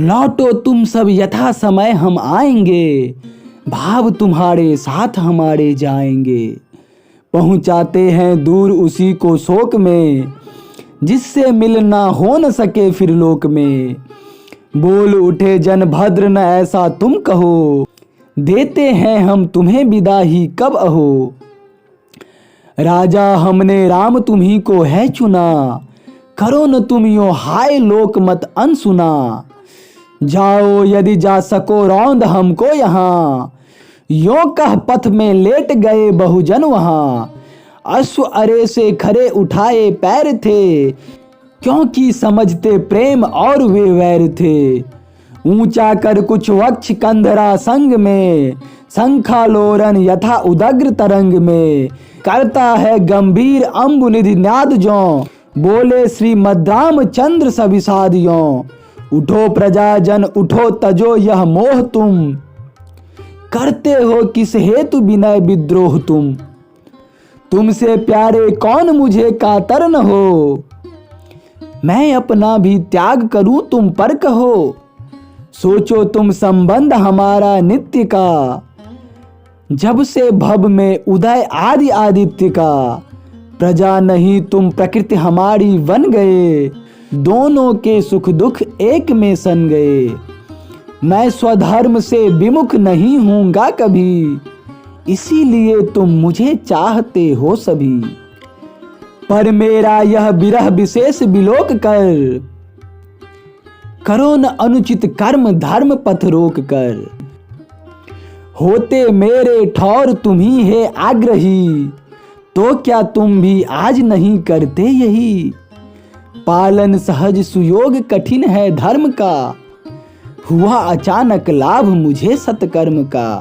लौटो तुम सब यथा समय हम आएंगे, भाव तुम्हारे साथ हमारे जाएंगे। पहुँचाते हैं दूर उसी को शोक में, जिससे मिलना हो न सके फिर लोक में। बोल उठे जन भद्र न ऐसा तुम कहो, देते हैं हम तुम्हें विदा ही कब अहो। राजा हमने राम तुम्ही को है चुना, करो न तुम यो हाय लोक मत अनसुना। जाओ यदि जा सको रौंद हमको यहाँ, यो कह पथ में लेट गए बहुजन वहाँ। अश्व अरे से खरे उठाए पैर थे, क्योंकि समझते प्रेम और वे वैर थे। ऊंचा कर कुछ वक्ष कंधरा संग में, शंखालोरन यथा उदग्र तरंग में। करता है गंभीर अम्बुनिधि नाद ज्यों, बोले श्री मद्रामचंद्र सविषाद यों। उठो प्रजाजन उठो तजो यह मोह तुम, करते हो किस हेतु विनय विद्रोह तुम। तुमसे प्यारे कौन मुझे कातर न हो, मैं अपना भी त्याग करूं तुम पर कहो। सोचो तुम संबंध हमारा नित्य का, जब से भव में उदय आदि आदित्य का। प्रजा नहीं तुम प्रकृति हमारी बन गए, दोनों के सुख दुख एक में सन गए। मैं स्वधर्म से विमुख नहीं हूँगा कभी, इसीलिए तुम मुझे चाहते हो सभी। पर मेरा यह विरह विशेष विलोक कर, करो न अनुचित कर्म धर्म पथ रोक कर। होते मेरे ठौर तुम्ही है आग्रही, तो क्या तुम भी आज नहीं करते यही। पालन सहज सुयोग कठिन है धर्म का, हुआ अचानक लाभ मुझे सत्कर्म का।